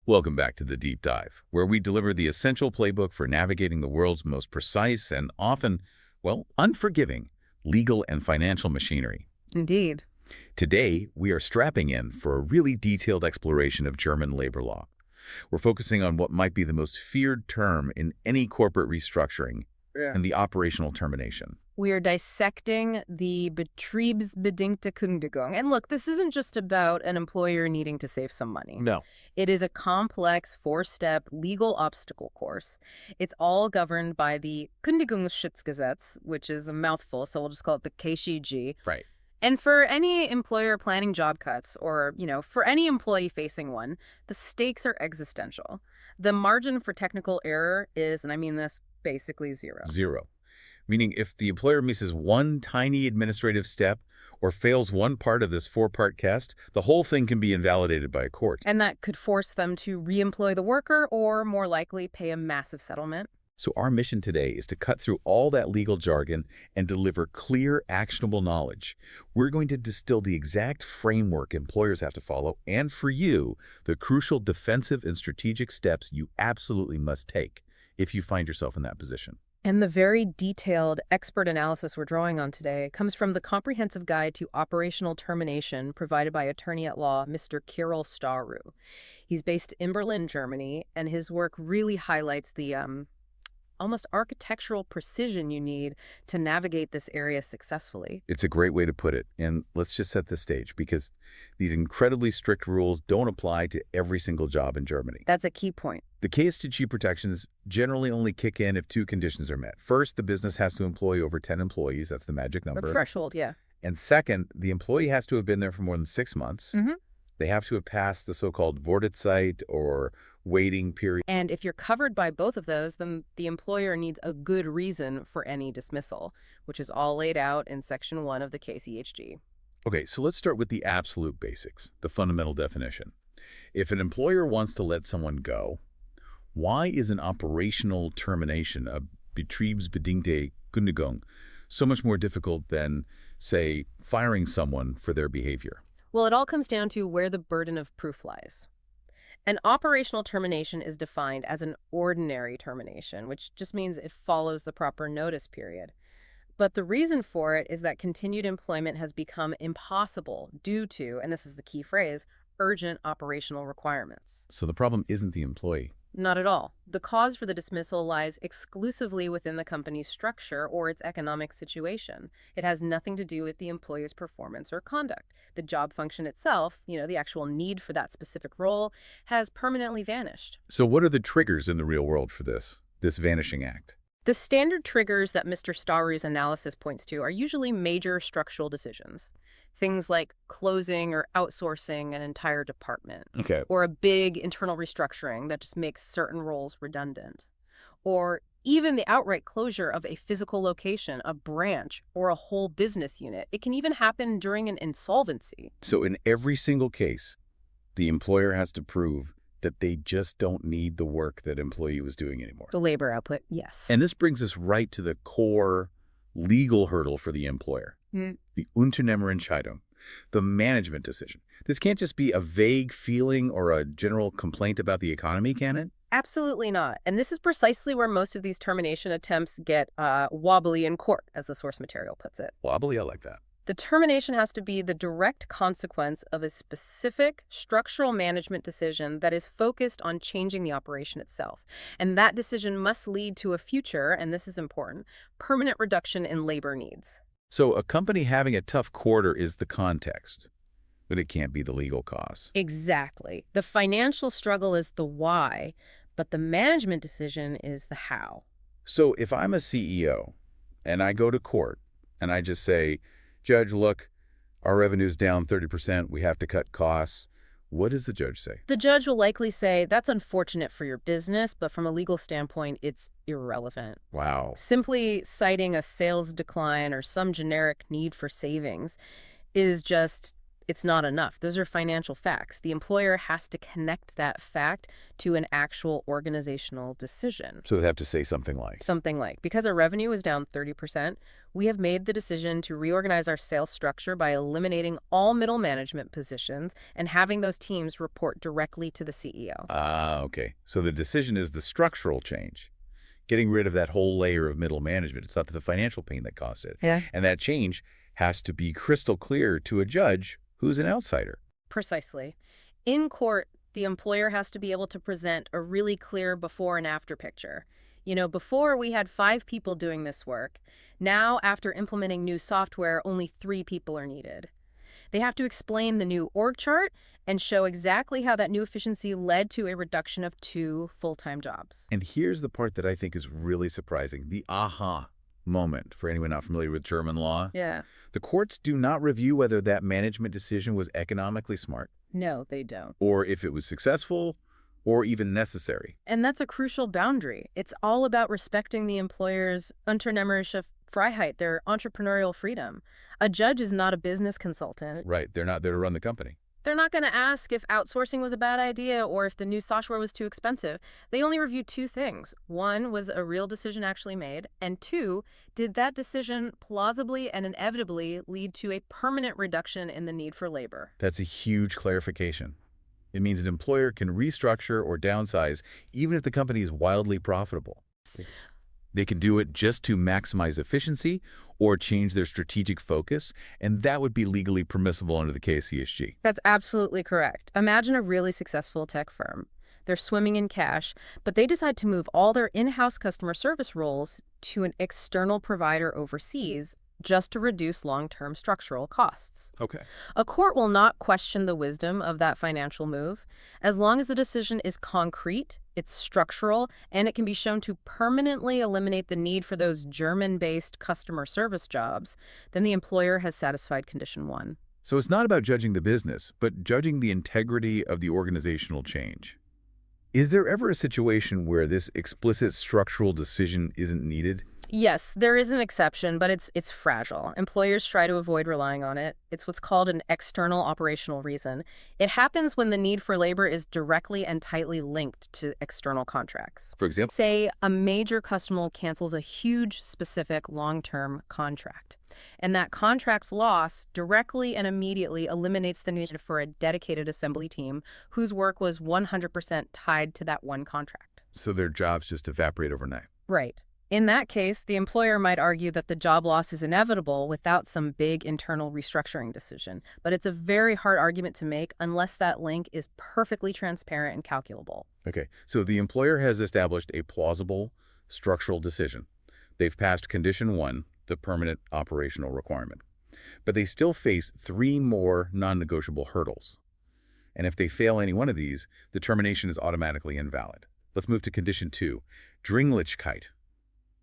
Welcome back to the Deep Dive, where we deliver the essential playbook for navigating the world's most precise and often, well, unforgiving legal and financial machinery. Indeed. Today, we are strapping in for a really detailed exploration of German labor law. We're focusing on what might be the most feared term in any corporate restructuring and the operational termination. We are dissecting the Betriebsbedingte Kündigung. And look, this isn't just about an employer needing to save some money. No. It is a complex four-step legal obstacle course. It's all governed by the Kündigungsschutzgesetz, which is a mouthful, so we'll just call it the KSG. Right. And for any employer planning job cuts or, for any employee facing one, the stakes are existential. The margin for technical error is, and I mean this, basically zero. Zero. Meaning if the employer misses one tiny administrative step or fails one part of this four-part test, the whole thing can be invalidated by a court. And that could force them to reemploy the worker or, more likely, pay a massive settlement. So our mission today is to cut through all that legal jargon and deliver clear, actionable knowledge. We're going to distill the exact framework employers have to follow, and for you, the crucial defensive and strategic steps you absolutely must take if you find yourself in that position. And the very detailed expert analysis we're drawing on today comes from the Comprehensive Guide to Operational Termination provided by attorney at law Mr. Kiril Stawrew. He's based in Berlin, Germany, and his work really highlights the almost architectural precision you need to navigate this area successfully. It's a great way to put it, and let's just set the stage, because these incredibly strict rules don't apply to every single job in Germany. That's a key point. The KSG protections generally only kick in if two conditions are met. First, the business has to employ over 10 employees. That's the magic number. The threshold, yeah. And second, the employee has to have been there for more than 6 months. Mm-hmm. They have to have passed the so-called Wartezeit or waiting period. And if you're covered by both of those, then the employer needs a good reason for any dismissal, which is all laid out in Section 1 of the KCHG. Okay, so let's start with the absolute basics, the fundamental definition. If an employer wants to let someone go, why is an operational termination, a Betriebsbedingte Kündigung, so much more difficult than, say, firing someone for their behavior? Well, it all comes down to where the burden of proof lies. An operational termination is defined as an ordinary termination, which just means it follows the proper notice period. But the reason for it is that continued employment has become impossible due to, and this is the key phrase, urgent operational requirements. So the problem isn't the employee. Not at all. The cause for the dismissal lies exclusively within the company's structure or its economic situation. It has nothing to do with the employer's performance or conduct. The job function itself, the actual need for that specific role, has permanently vanished. So what are the triggers in the real world for this vanishing act? The standard triggers that Mr. Stawrew's analysis points to are usually major structural decisions. Things like closing or outsourcing an entire department. Okay. Or a big internal restructuring that just makes certain roles redundant. Or even the outright closure of a physical location, a branch, or a whole business unit. It can even happen during an insolvency. So in every single case, the employer has to prove that they just don't need the work that employee was doing anymore. The labor output, yes. And this brings us right to the core legal hurdle for the employer. The Unternehmerentscheidung, the management decision. This can't just be a vague feeling or a general complaint about the economy, can it? Absolutely not. And this is precisely where most of these termination attempts get wobbly in court, as the source material puts it. Wobbly, I like that. The termination has to be the direct consequence of a specific structural management decision that is focused on changing the operation itself. And that decision must lead to a future, and this is important, permanent reduction in labor needs. So a company having a tough quarter is the context, but it can't be the legal cause. Exactly. The financial struggle is the why, but the management decision is the how. So if I'm a CEO and I go to court and I just say, Judge, look, our revenue's down 30%, we have to cut costs, what does the judge say? The judge will likely say, that's unfortunate for your business, but from a legal standpoint, it's irrelevant. Wow. Simply citing a sales decline or some generic need for savings is just it's not enough. Those are financial facts. The employer has to connect that fact to an actual organizational decision. So they have to say something like, Because our revenue is down 30%, we have made the decision to reorganize our sales structure by eliminating all middle management positions and having those teams report directly to the CEO. Okay. So the decision is the structural change, getting rid of that whole layer of middle management. It's not the financial pain that caused it. Yeah. And that change has to be crystal clear to a judge who's an outsider. Precisely. In court, the employer has to be able to present a really clear before and after picture. Before we had 5 people doing this work. Now, after implementing new software, only 3 people are needed. They have to explain the new org chart and show exactly how that new efficiency led to a reduction of 2 full-time jobs. And here's the part that I think is really surprising, the aha moment for anyone not familiar with German law. Yeah. The courts do not review whether that management decision was economically smart. No, they don't. Or if it was successful or even necessary. And that's a crucial boundary. It's all about respecting the employer's Unternehmerische Freiheit, their entrepreneurial freedom. A judge is not a business consultant. Right. They're not there to run the company. They're not going to ask if outsourcing was a bad idea or if the new software was too expensive. They only review 2 things. 1, was a real decision actually made? And 2, did that decision plausibly and inevitably lead to a permanent reduction in the need for labor? That's a huge clarification. It means an employer can restructure or downsize even if the company is wildly profitable. They can do it just to maximize efficiency or change their strategic focus, and that would be legally permissible under the KCSG. That's absolutely correct. Imagine a really successful tech firm. They're swimming in cash, but they decide to move all their in-house customer service roles to an external provider overseas just to reduce long-term structural costs. Okay. A court will not question the wisdom of that financial move. As long as the decision is concrete, it's structural, and it can be shown to permanently eliminate the need for those German-based customer service jobs, then the employer has satisfied condition 1. So it's not about judging the business, but judging the integrity of the organizational change. Is there ever a situation where this explicit structural decision isn't needed? Yes, there is an exception, but it's fragile. Employers try to avoid relying on it. It's what's called an external operational reason. It happens when the need for labor is directly and tightly linked to external contracts. For example? Say a major customer cancels a huge, specific, long-term contract. And that contract's loss directly and immediately eliminates the need for a dedicated assembly team whose work was 100% tied to that one contract. So their jobs just evaporate overnight. Right. In that case, the employer might argue that the job loss is inevitable without some big internal restructuring decision. But it's a very hard argument to make unless that link is perfectly transparent and calculable. Okay, so the employer has established a plausible structural decision. They've passed condition 1, the permanent operational requirement. But they still face 3 more non-negotiable hurdles. And if they fail any one of these, the termination is automatically invalid. Let's move to condition 2, Dringlichkeit,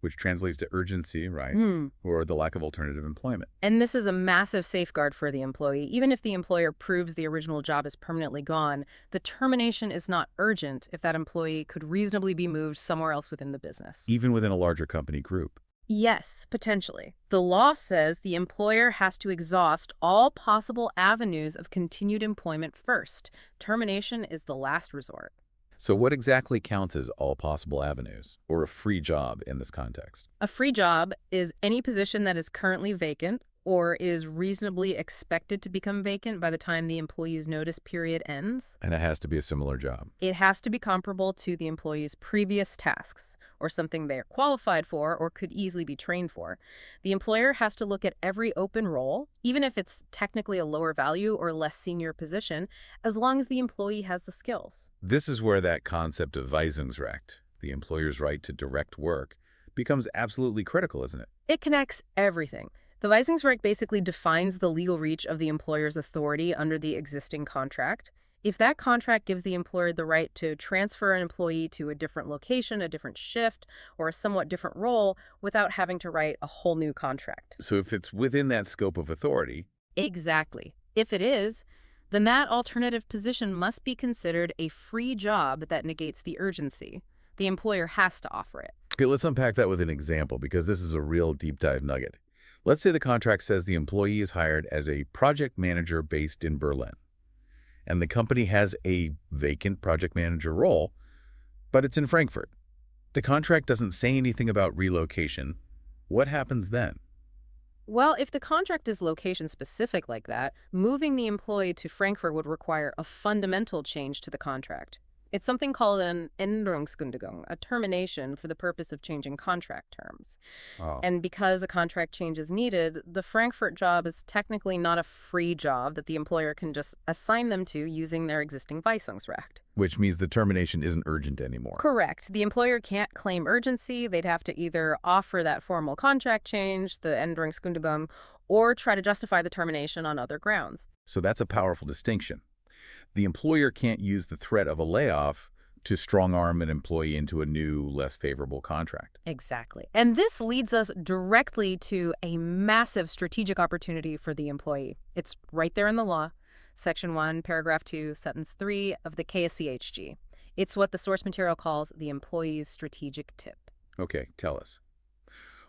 which translates to urgency, right? Or the lack of alternative employment. And this is a massive safeguard for the employee. Even if the employer proves the original job is permanently gone, the termination is not urgent if that employee could reasonably be moved somewhere else within the business. Even within a larger company group. Yes, potentially. The law says the employer has to exhaust all possible avenues of continued employment first. Termination is the last resort. So what exactly counts as all possible avenues, or a free job in this context? A free job is any position that is currently vacant or is reasonably expected to become vacant by the time the employee's notice period ends. And it has to be a similar job. It has to be comparable to the employee's previous tasks or something they are qualified for or could easily be trained for. The employer has to look at every open role, even if it's technically a lower value or less senior position, as long as the employee has the skills. This is where that concept of Weisungsrecht, the employer's right to direct work, becomes absolutely critical, isn't it? It connects everything. The Weisungsrecht basically defines the legal reach of the employer's authority under the existing contract. If that contract gives the employer the right to transfer an employee to a different location, a different shift, or a somewhat different role without having to write a whole new contract. So if it's within that scope of authority... Exactly. If it is, then that alternative position must be considered a free job that negates the urgency. The employer has to offer it. Okay, let's unpack that with an example, because this is a real deep dive nugget. Let's say the contract says the employee is hired as a project manager based in Berlin, and the company has a vacant project manager role, but it's in Frankfurt. The contract doesn't say anything about relocation. What happens then? Well, if the contract is location-specific like that, moving the employee to Frankfurt would require a fundamental change to the contract. It's something called an Änderungskündigung, a termination for the purpose of changing contract terms. Oh. And because a contract change is needed, the Frankfurt job is technically not a free job that the employer can just assign them to using their existing Weisungsrecht. Which means the termination isn't urgent anymore. Correct. The employer can't claim urgency. They'd have to either offer that formal contract change, the Änderungskündigung, or try to justify the termination on other grounds. So that's a powerful distinction. The employer can't use the threat of a layoff to strong-arm an employee into a new, less favorable contract. Exactly. And this leads us directly to a massive strategic opportunity for the employee. It's right there in the law. Section 1, paragraph 2, sentence 3 of the KSCHG. It's what the source material calls the employee's strategic tip. Okay, tell us.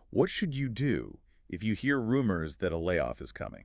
What should you do if you hear rumors that a layoff is coming?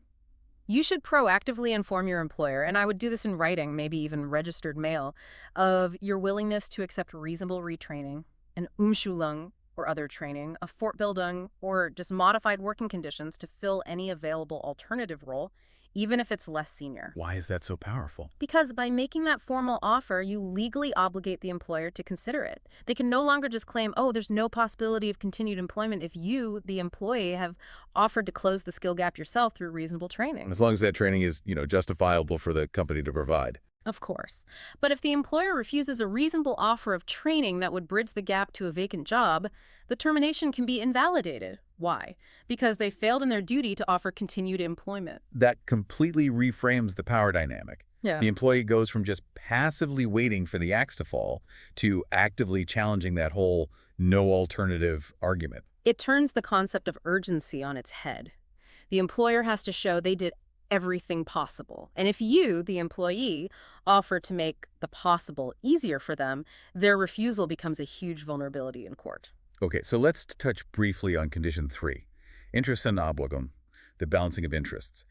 You should proactively inform your employer, and I would do this in writing, maybe even registered mail, of your willingness to accept reasonable retraining, an Umschulung or other training, a Fortbildung, or just modified working conditions to fill any available alternative role, even if it's less senior. Why is that so powerful? Because by making that formal offer, you legally obligate the employer to consider it. They can no longer just claim, oh, there's no possibility of continued employment if you, the employee, have offered to close the skill gap yourself through reasonable training. As long as that training is, justifiable for the company to provide. Of course. But if the employer refuses a reasonable offer of training that would bridge the gap to a vacant job, the termination can be invalidated. Why? Because they failed in their duty to offer continued employment. That completely reframes the power dynamic. Yeah. The employee goes from just passively waiting for the axe to fall to actively challenging that whole no alternative argument. It turns the concept of urgency on its head. The employer has to show they did everything possible. And if you, the employee, offer to make the possible easier for them, their refusal becomes a huge vulnerability in court. Okay, so let's touch briefly on condition 3, Interessenabwägung, the balancing of interests.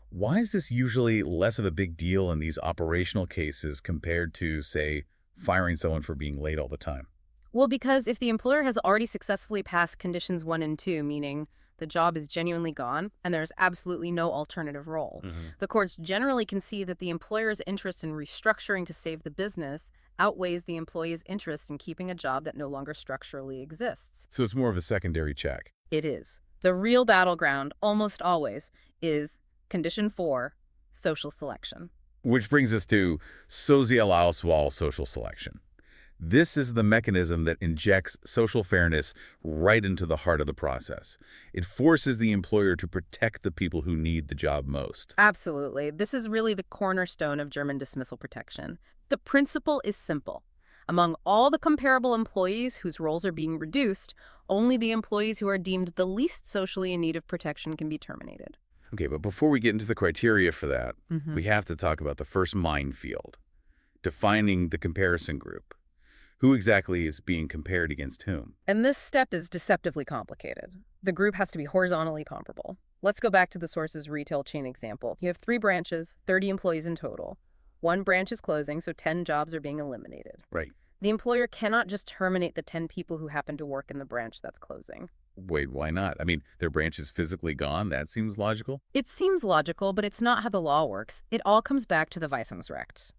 Why is this usually less of a big deal in these operational cases compared to, say, firing someone for being late all the time? Well, because if the employer has already successfully passed conditions 1 and 2, meaning the job is genuinely gone and there's absolutely no alternative role, the courts generally can see that the employer's interest in restructuring to save the business outweighs the employee's interest in keeping a job that no longer structurally exists. So it's more of a secondary check. It is. The real battleground, almost always, is condition 4, social selection. Which brings us to Sozialauswahl, social selection. This is the mechanism that injects social fairness right into the heart of the process. It forces the employer to protect the people who need the job most. Absolutely. This is really the cornerstone of German dismissal protection. The principle is simple. Among all the comparable employees whose roles are being reduced, only the employees who are deemed the least socially in need of protection can be terminated. Okay, but before we get into the criteria for that, we have to talk about the first minefield, defining the comparison group. Who exactly is being compared against whom? And this step is deceptively complicated. The group has to be horizontally comparable. Let's go back to the source's retail chain example. You have 3 branches, 30 employees in total. 1 branch is closing, so 10 jobs are being eliminated. Right. The employer cannot just terminate the 10 people who happen to work in the branch that's closing. Wait, why not? I mean, their branch is physically gone. That seems logical. It seems logical, but it's not how the law works. It all comes back to the Weisungsrecht.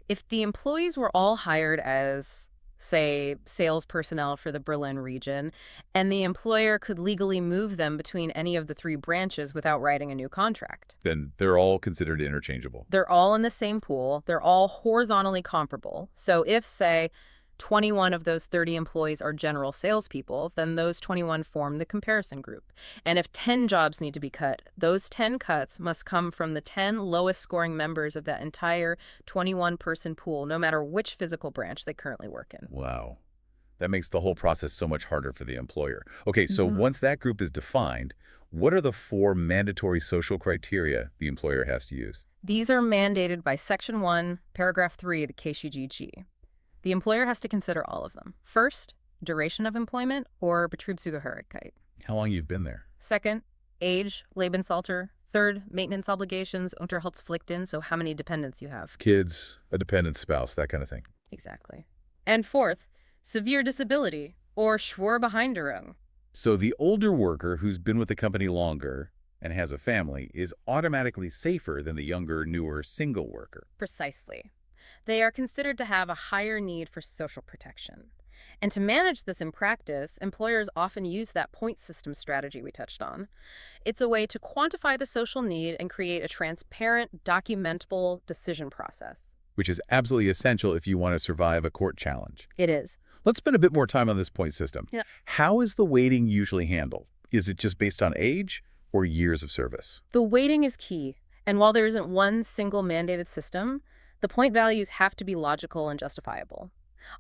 If the employees were all hired as, say, sales personnel for the Berlin region, and the employer could legally move them between any of the 3 branches without writing a new contract, Then they're all considered interchangeable. they're all in the same pool. They're all horizontally comparable. So if, say, 21 of those 30 employees are general salespeople, then those 21 form the comparison group. And if 10 jobs need to be cut, those 10 cuts must come from the 10 lowest scoring members of that entire 21-person pool, no matter which physical branch they currently work in. Wow. That makes the whole process so much harder for the employer. Okay, so once that group is defined, what are the 4 mandatory social criteria the employer has to use? These are mandated by Section 1, Paragraph 3 of the KSCHG. The employer has to consider all of them. First, duration of employment, or Betriebsbedingte Kündigung. How long you've been there? Second, Age, Lebensalter. Third, maintenance obligations, Unterhaltspflichten, so how many dependents you have. Kids, a dependent spouse, that kind of thing. Exactly. And fourth, severe disability, or Schwerbehinderung. So the older worker who's been with the company longer and has a family is automatically safer than the younger, newer single worker. Precisely. They are considered to have a higher need for social protection. And to manage this in practice, employers often use that point system strategy we touched on. It's a way to quantify the social need and create a transparent, documentable decision process. Which is absolutely essential if you want to survive a court challenge. It is. Let's spend a bit more time on this point system. Yeah. How is the weighting usually handled? Is it just based on age or years of service? The weighting is key, and while there isn't one single mandated system, the point values have to be logical and justifiable.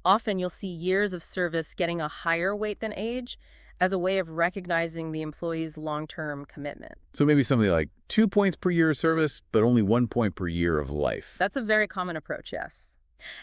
Often you'll see years of service getting a higher weight than age as a way of recognizing the employee's long-term commitment. So maybe something like 2 points per year of service, but only 1 point per year of life. That's a very common approach, yes.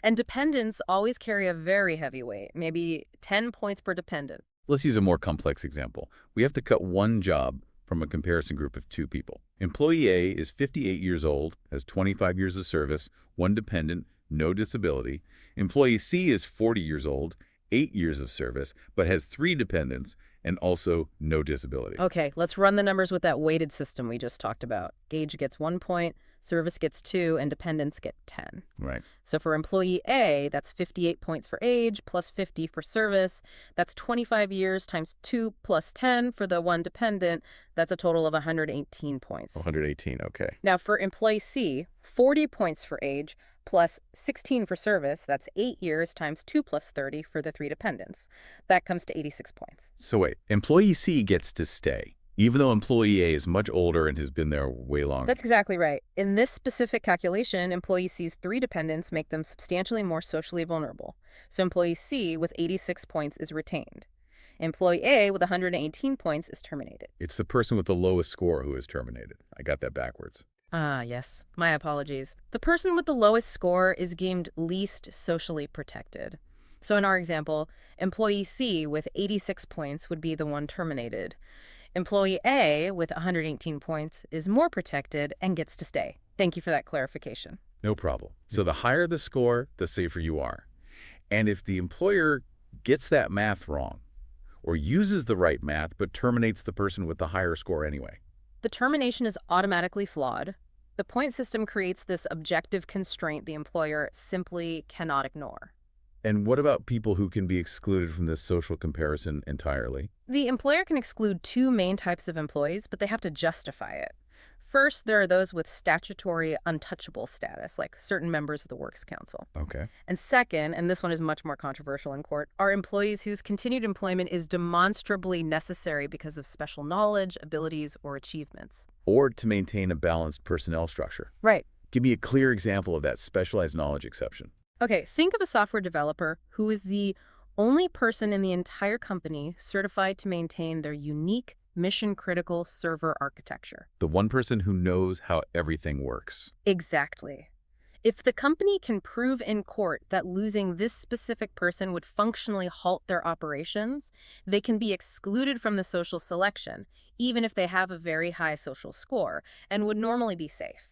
And dependents always carry a very heavy weight, maybe 10 points per dependent. Let's use a more complex example. We have to cut one job from a comparison group of 2 people. Employee A is 58 years old, has 25 years of service, 1 dependent, no disability. Employee C is 40 years old, 8 years of service, but has 3 dependents and also no disability. Okay, let's run the numbers with that weighted system we just talked about. Age gets 1 point, service gets 2, and dependents get 10. Right. So for employee A, that's 58 points for age plus 50 for service. That's 25 years times 2 plus 10 for the 1 dependent. That's a total of 118 points. 118, okay. Now for employee C, 40 points for age plus 16 for service. That's 8 years times 2 plus 30 for the 3 dependents. That comes to 86 points. So wait, employee C gets to stay, even though employee A is much older and has been there way longer. That's exactly right. In this specific calculation, employee C's 3 dependents make them substantially more socially vulnerable. So employee C with 86 points is retained. Employee A with 118 points is terminated. It's the person with the lowest score who is terminated. I got that backwards. Ah, yes. My apologies. The person with the lowest score is deemed least socially protected. So in our example, employee C with 86 points would be the one terminated. Employee A with 118 points is more protected and gets to stay. Thank you for that clarification. No problem. So the higher the score, the safer you are. And if the employer gets that math wrong or uses the right math but terminates the person with the higher score anyway, the termination is automatically flawed. The point system creates this objective constraint the employer simply cannot ignore. And what about people who can be excluded from this social comparison entirely? The employer can exclude 2 main types of employees, but they have to justify it. First, there are those with statutory untouchable status, like certain members of the Works Council. Okay. And second, and this one is much more controversial in court, are employees whose continued employment is demonstrably necessary because of special knowledge, abilities, or achievements. Or to maintain a balanced personnel structure. Right. Give me a clear example of that specialized knowledge exception. Okay, think of a software developer who is the only person in the entire company certified to maintain their unique mission-critical server architecture. The one person who knows how everything works. Exactly. If the company can prove in court that losing this specific person would functionally halt their operations, they can be excluded from the social selection, even if they have a very high social score, and would normally be safe.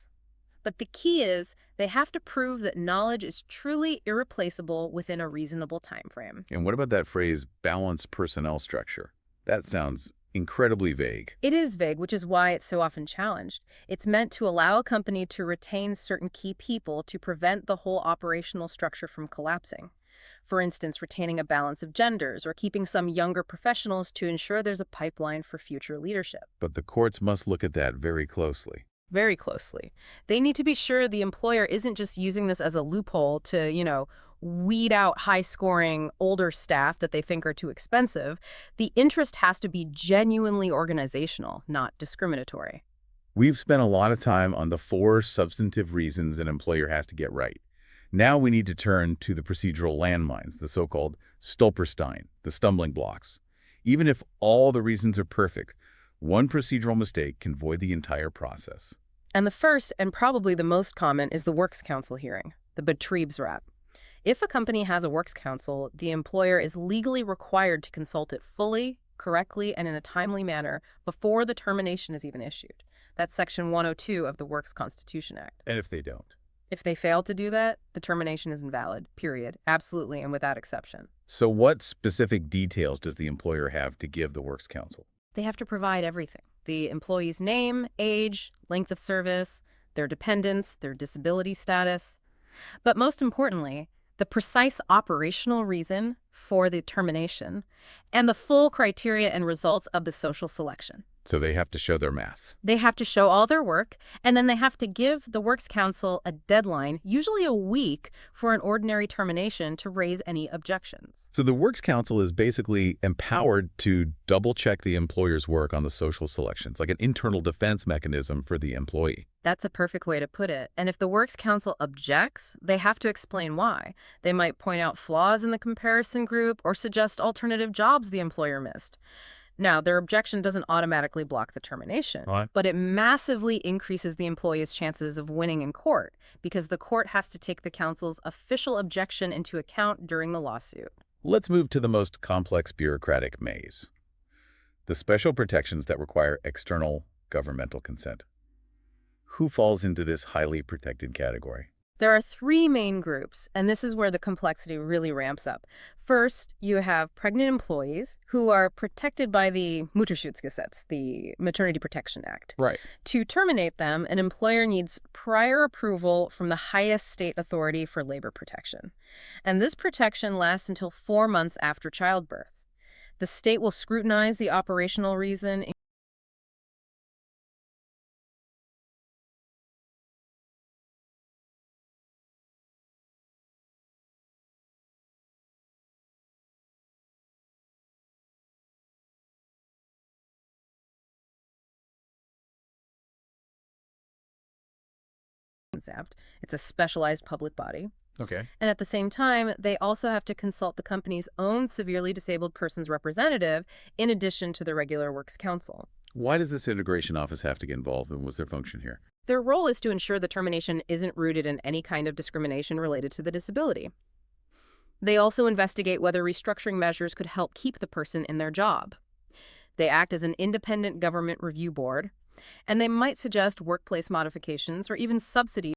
But the key is they have to prove that knowledge is truly irreplaceable within a reasonable time frame. And what about that phrase, balanced personnel structure? That sounds incredibly vague. It is vague, which is why it's so often challenged. It's meant to allow a company to retain certain key people to prevent the whole operational structure from collapsing. For instance, retaining a balance of genders or keeping some younger professionals to ensure there's a pipeline for future leadership. But the courts must look at that very closely. Very closely. They need to be sure the employer isn't just using this as a loophole to, weed out high-scoring older staff that they think are too expensive. The interest has to be genuinely organizational, not discriminatory. We've spent a lot of time on the 4 substantive reasons an employer has to get right. Now we need to turn to the procedural landmines, the so-called Stolperstein, the stumbling blocks. Even if all the reasons are perfect, one procedural mistake can void the entire process. And the first, and probably the most common, is the Works Council hearing, the Betriebsrat. If a company has a Works Council, the employer is legally required to consult it fully correctly and in a timely manner before the termination is even issued. That's Section 102 of the Works Constitution Act. And if they don't? If they fail to do that, the termination is invalid, period, absolutely and without exception. So what specific details does the employer have to give the Works Council? They have to provide everything: the employee's name, age, length of service, their dependents, their disability status. But most importantly, the precise operational reason for the termination and the full criteria and results of the social selection. So they have to show their math. They have to show all their work, and then they have to give the Works Council a deadline, usually a week, for an ordinary termination to raise any objections. So the Works Council is basically empowered to double-check the employer's work on the social selections, like an internal defense mechanism for the employee. That's a perfect way to put it. And if the Works Council objects, they have to explain why. They might point out flaws in the comparison group or suggest alternative jobs the employer missed. Now, their objection doesn't automatically block the termination, Right. but it massively increases the employee's chances of winning in court because the court has to take the council's official objection into account during the lawsuit. Let's move to the most complex bureaucratic maze: the special protections that require external governmental consent. Who falls into this highly protected category? There are three main groups, and this is where the complexity really ramps up. First, you have pregnant employees who are protected by the Mutterschutzgesetz, the Maternity Protection Act. Right. To terminate them, an employer needs prior approval from the highest state authority for labor protection. And this protection lasts until 4 months after childbirth. The state will scrutinize the operational reason, it's a specialized public body. Okay. And at the same time, they also have to consult the company's own severely disabled person's representative in addition to the regular Works Council. Why does this integration office have to get involved, and what's their function here? Their role is to ensure the termination isn't rooted in any kind of discrimination related to the disability. They also investigate whether restructuring measures could help keep the person in their job. They act as an independent government review board, and they might suggest workplace modifications or even subsidies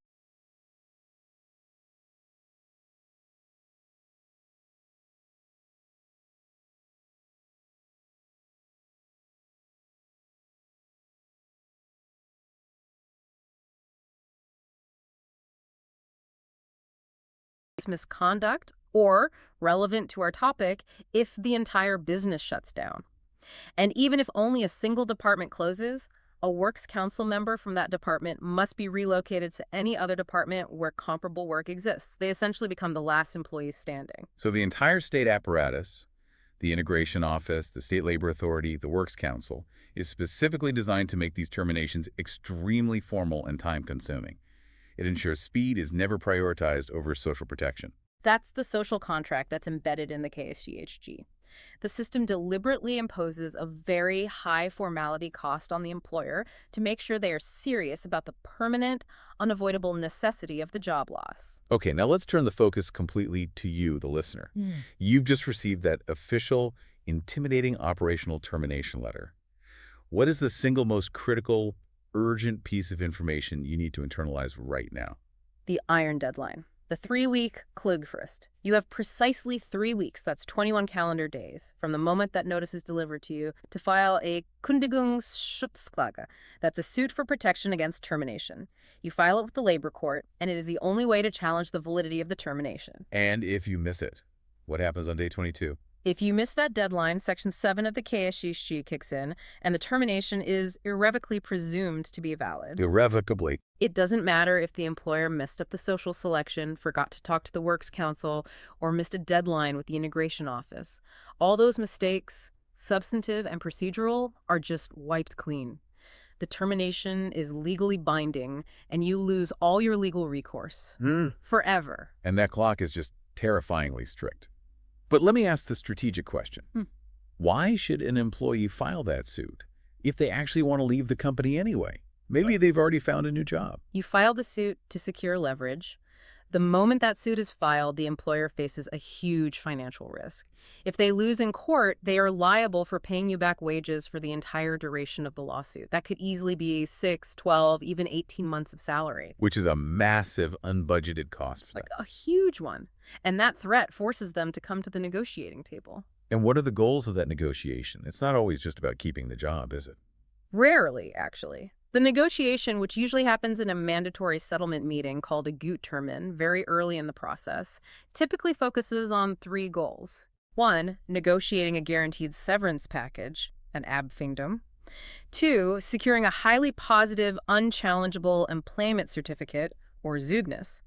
misconduct or relevant to our topic if the entire business shuts down. And even if only a single department closes, a Works Council member from that department must be relocated to any other department where comparable work exists. They essentially become the last employees standing. So the entire state apparatus, the integration office, the state labor authority, the Works Council, is specifically designed to make these terminations extremely formal and time-consuming. It ensures speed is never prioritized over social protection. That's the social contract that's embedded in the KSGHG. The system deliberately imposes a very high formality cost on the employer to make sure they are serious about the permanent, unavoidable necessity of the job loss. Okay, now let's turn the focus completely to you, the listener. You've just received that official, intimidating operational termination letter. What is the single most critical, urgent piece of information you need to internalize right now? The iron deadline. The 3-week Klugfrist. You have precisely 3 weeks, that's 21 calendar days, from the moment that notice is delivered to you to file a Kündigungsschutzklage. That's a suit for protection against termination. You file it with the labor court, and it is the only way to challenge the validity of the termination. And if you miss it, what happens on day 22? If you miss that deadline, Section 7 of the KSGHG kicks in, and the termination is irrevocably presumed to be valid. Irrevocably. It doesn't matter if the employer messed up the social selection, forgot to talk to the Works Council, or missed a deadline with the integration office. All those mistakes, substantive and procedural, are just wiped clean. The termination is legally binding, and you lose all your legal recourse. Forever. And that clock is just terrifyingly strict. But let me ask the strategic question. Why should an employee file that suit if they actually want to leave the company anyway? Maybe they've already found a new job. You file the suit to secure leverage. The moment that suit is filed, the employer faces a huge financial risk. If they lose in court, they are liable for paying you back wages for the entire duration of the lawsuit. That could easily be 6, 12, even 18 months of salary. Which is a massive unbudgeted cost for Like them. a huge one. And that threat forces them to come to the negotiating table. And what are the goals of that negotiation? It's not always just about keeping the job, is it? Rarely, actually. The negotiation, which usually happens in a mandatory settlement meeting called a gut-termin very early in the process, typically focuses on 3 goals. 1, negotiating a guaranteed severance package, an abfindung. 2, securing a highly positive, unchallengeable employment certificate, or Zeugnis.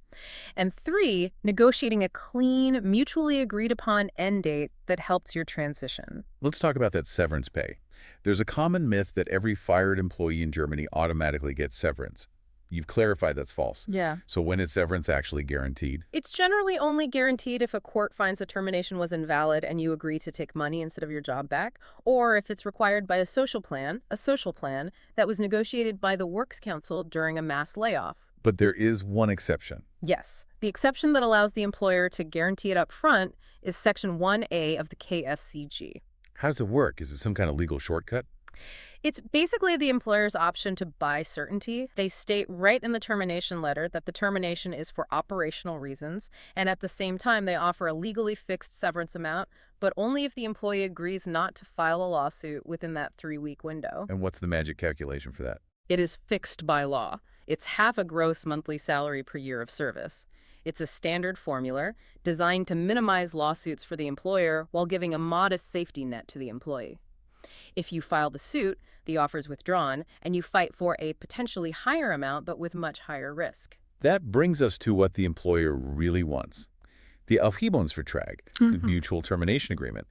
And 3, negotiating a clean, mutually agreed upon end date that helps your transition. Let's talk about that severance pay. There's a common myth that every fired employee in Germany automatically gets severance. You've clarified that's false. Yeah. So when is severance actually guaranteed? It's generally only guaranteed if a court finds the termination was invalid and you agree to take money instead of your job back, or if it's required by a social plan that was negotiated by the Works Council during a mass layoff. But there is one exception. Yes. The exception that allows the employer to guarantee it up front is Section 1A of the KSCG. How does it work? Is it some kind of legal shortcut? It's basically the employer's option to buy certainty. They state right in the termination letter that the termination is for operational reasons, and at the same time they offer a legally fixed severance amount, but only if the employee agrees not to file a lawsuit within that 3-week window. And what's the magic calculation for that? It is fixed by law. It's half a gross monthly salary per year of service. It's a standard formula designed to minimize lawsuits for the employer while giving a modest safety net to the employee. If you file the suit, the offer is withdrawn, and you fight for a potentially higher amount but with much higher risk. That brings us to what the employer really wants. The Aufhebungsvertrag, the mutual termination agreement.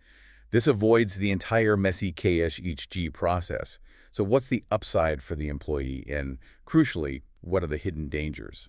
This avoids the entire messy KSHG process. So what's the upside for the employee? And crucially, what are the hidden dangers?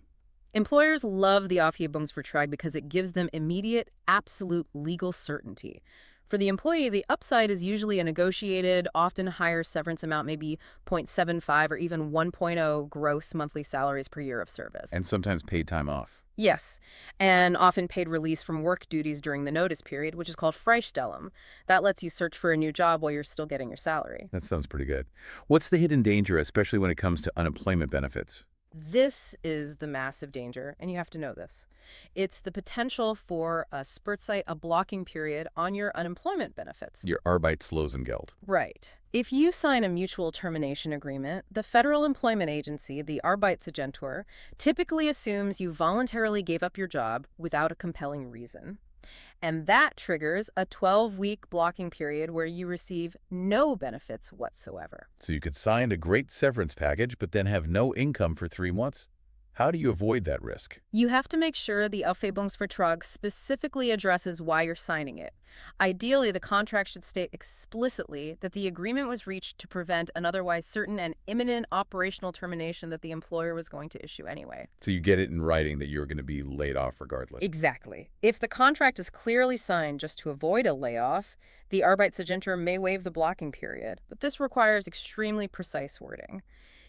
Employers love the Aufhebungsvertrag because it gives them immediate, absolute legal certainty. For the employee, the upside is usually a negotiated, often higher severance amount, maybe 0.75 or even 1.0 gross monthly salaries per year of service. And sometimes paid time off. Yes, and often paid release from work duties during the notice period, which is called Freistellung. That lets you search for a new job while you're still getting your salary. That sounds pretty good. What's the hidden danger, especially when it comes to unemployment benefits? This is the massive danger, and you have to know this. It's the potential for a Sperrzeit, a blocking period on your unemployment benefits. Your Arbeitslosengeld. Right. If you sign a mutual termination agreement, the federal employment agency, the Arbeitsagentur, typically assumes you voluntarily gave up your job without a compelling reason. And that triggers a 12-week blocking period where you receive no benefits whatsoever. So you could sign a great severance package, but then have no income for 3 months? How do you avoid that risk? You have to make sure the Aufhebungsvertrag specifically addresses why you're signing it. Ideally, the contract should state explicitly that the agreement was reached to prevent an otherwise certain and imminent operational termination that the employer was going to issue anyway. So you get it in writing that you're going to be laid off regardless. Exactly. If the contract is clearly signed just to avoid a layoff, the Arbeitsagentur may waive the blocking period, but this requires extremely precise wording.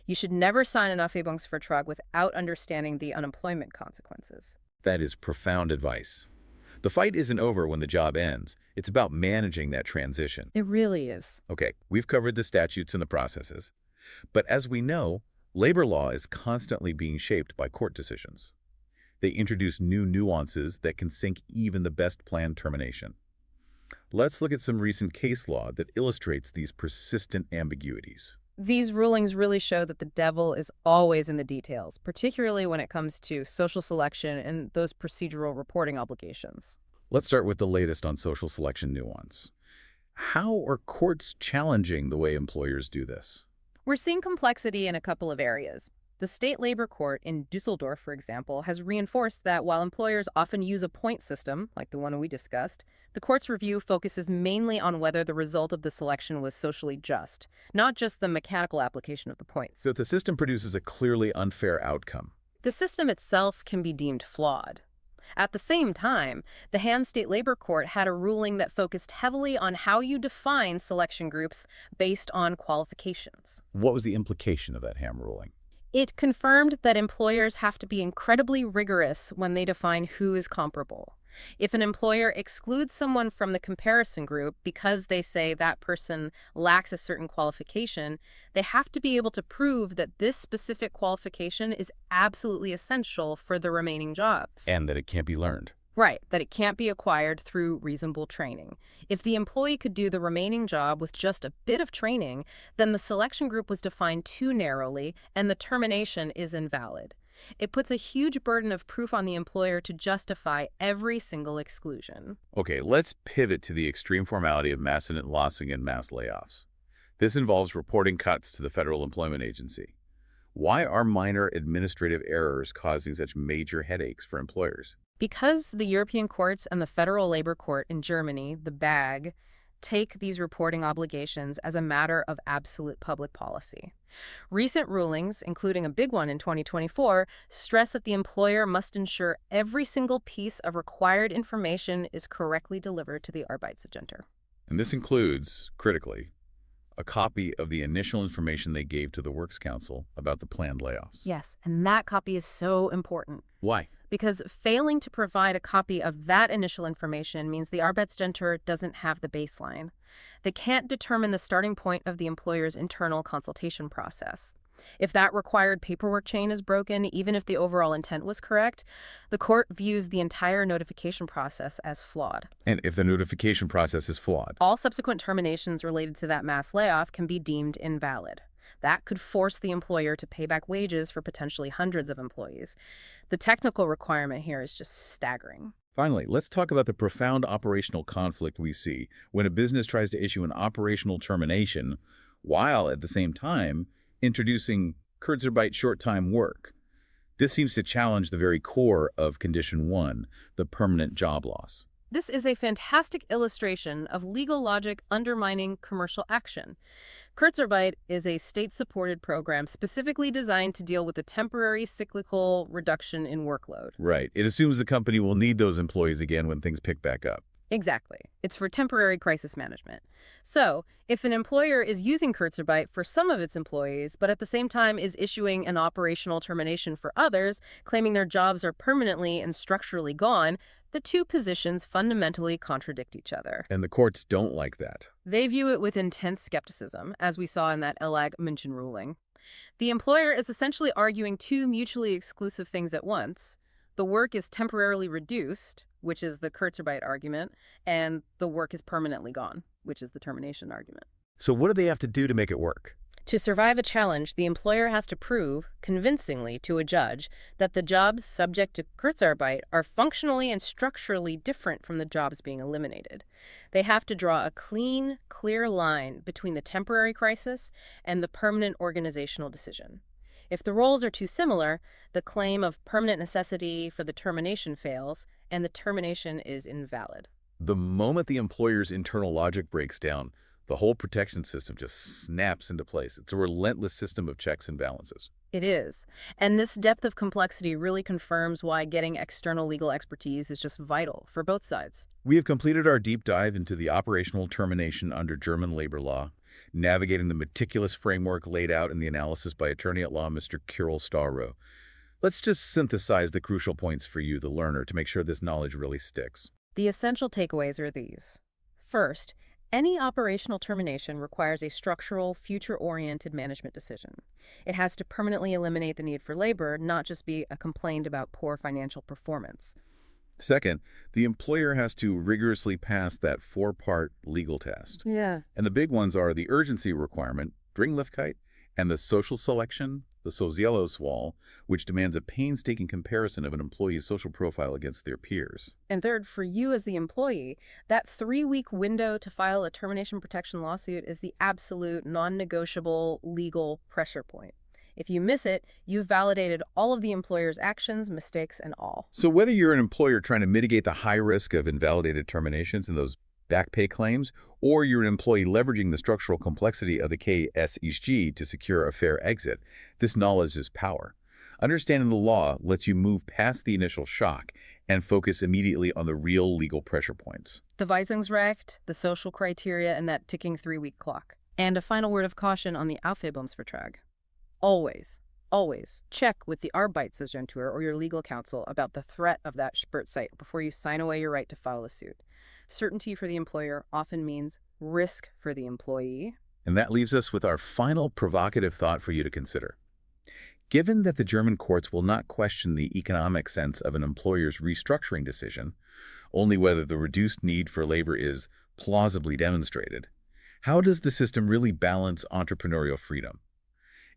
You should never sign an Aufhebungsvertrag without understanding the unemployment consequences. That is profound advice. The fight isn't over when the job ends. It's about managing that transition. It really is. Okay, we've covered the statutes and the processes. But as we know, labor law is constantly being shaped by court decisions. They introduce new nuances that can sink even the best planned termination. Let's look at some recent case law that illustrates these persistent ambiguities. These rulings really show that the devil is always in the details, particularly when it comes to social selection and those procedural reporting obligations. Let's start with the latest on social selection nuance. How are courts challenging the way employers do this? We're seeing complexity in a couple of areas. The state labor court in Düsseldorf, for example, has reinforced that while employers often use a point system, like the one we discussed, the court's review focuses mainly on whether the result of the selection was socially just, not just the mechanical application of the points. So if the system produces a clearly unfair outcome. The system itself can be deemed flawed. At the same time, the Ham State Labor Court had a ruling that focused heavily on how you define selection groups based on qualifications. What was the implication of that Ham ruling? It confirmed that employers have to be incredibly rigorous when they define who is comparable. If an employer excludes someone from the comparison group because they say that person lacks a certain qualification, they have to be able to prove that this specific qualification is absolutely essential for the remaining jobs. And that it can't be learned. Right, that it can't be acquired through reasonable training. If the employee could do the remaining job with just a bit of training, then the selection group was defined too narrowly and the termination is invalid. It puts a huge burden of proof on the employer to justify every single exclusion. Okay, let's pivot to the extreme formality of mass lossing and mass layoffs. This involves reporting cuts to the Federal Employment Agency. Why are minor administrative errors causing such major headaches for employers? Because the European courts and the Federal Labor Court in Germany, the BAG, take these reporting obligations as a matter of absolute public policy. Recent rulings, including a big one in 2024, stress that the employer must ensure every single piece of required information is correctly delivered to the Arbeitsagentur. And this includes, critically, a copy of the initial information they gave to the Works Council about the planned layoffs. Yes, and that copy is so important. Why? Because failing to provide a copy of that initial information means the Arbeitsagentur doesn't have the baseline. They can't determine the starting point of the employer's internal consultation process. If that required paperwork chain is broken, even if the overall intent was correct, the court views the entire notification process as flawed. And if the notification process is flawed? All subsequent terminations related to that mass layoff can be deemed invalid. That could force the employer to pay back wages for potentially hundreds of employees. The technical requirement here is just staggering. Finally, let's talk about the profound operational conflict we see when a business tries to issue an operational termination while, at the same time, introducing Kurzarbeit short-time work. This seems to challenge the very core of Condition 1, the permanent job loss. This is a fantastic illustration of legal logic undermining commercial action. Kurzarbeit is a state-supported program specifically designed to deal with a temporary cyclical reduction in workload. Right. It assumes the company will need those employees again when things pick back up. Exactly. It's for temporary crisis management. So, if an employer is using Kurzarbeit for some of its employees, but at the same time is issuing an operational termination for others, claiming their jobs are permanently and structurally gone, the two positions fundamentally contradict each other. And the courts don't like that. They view it with intense skepticism, as we saw in that ELAG München ruling. The employer is essentially arguing two mutually exclusive things at once. The work is temporarily reduced, which is the Kurzarbeit argument, and the work is permanently gone, which is the termination argument. So what do they have to do to make it work? To survive a challenge, the employer has to prove, convincingly to a judge, that the jobs subject to Kurzarbeit are functionally and structurally different from the jobs being eliminated. They have to draw a clean, clear line between the temporary crisis and the permanent organizational decision. If the roles are too similar, the claim of permanent necessity for the termination fails, and the termination is invalid. The moment the employer's internal logic breaks down, the whole protection system just snaps into place. It's a relentless system of checks and balances. It is. And this depth of complexity really confirms why getting external legal expertise is just vital for both sides. We have completed our deep dive into the operational termination under German labor law, navigating the meticulous framework laid out in the analysis by attorney at law Mr. Kiril Stawrew. Let's just synthesize the crucial points for you, the learner, to make sure this knowledge really sticks. The essential takeaways are these. First, any operational termination requires a structural, future-oriented management decision. It has to permanently eliminate the need for labor, not just be a complaint about poor financial performance. Second, the employer has to rigorously pass that four-part legal test. Yeah. And the big ones are the urgency requirement, Dringlichkeit, and the social selection, the Sozialauswahl, which demands a painstaking comparison of an employee's social profile against their peers. And third, for you as the employee, that 3-week window to file a termination protection lawsuit is the absolute non-negotiable legal pressure point. If you miss it, you've validated all of the employer's actions, mistakes, and all. So whether you're an employer trying to mitigate the high risk of invalidated terminations and those back pay claims, or you're an employee leveraging the structural complexity of the KSEG to secure a fair exit, this knowledge is power. Understanding the law lets you move past the initial shock and focus immediately on the real legal pressure points. The Weisungsrecht, the social criteria, and that ticking 3-week clock. And a final word of caution on the Aufhebungsvertrag. Always, Always check with the Arbeitsagentur or your legal counsel about the threat of that Sperrzeit before you sign away your right to file a suit. Certainty for the employer often means risk for the employee. And that leaves us with our final provocative thought for you to consider. Given that the German courts will not question the economic sense of an employer's restructuring decision, only whether the reduced need for labor is plausibly demonstrated, how does the system really balance entrepreneurial freedom?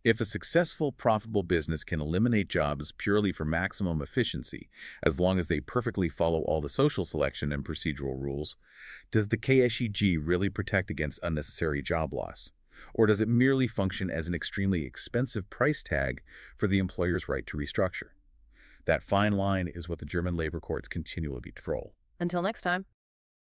If a successful, profitable business can eliminate jobs purely for maximum efficiency, as long as they perfectly follow all the social selection and procedural rules, does the KSEG really protect against unnecessary job loss? Or does it merely function as an extremely expensive price tag for the employer's right to restructure? That fine line is what the German labor courts continually patrol. Until next time.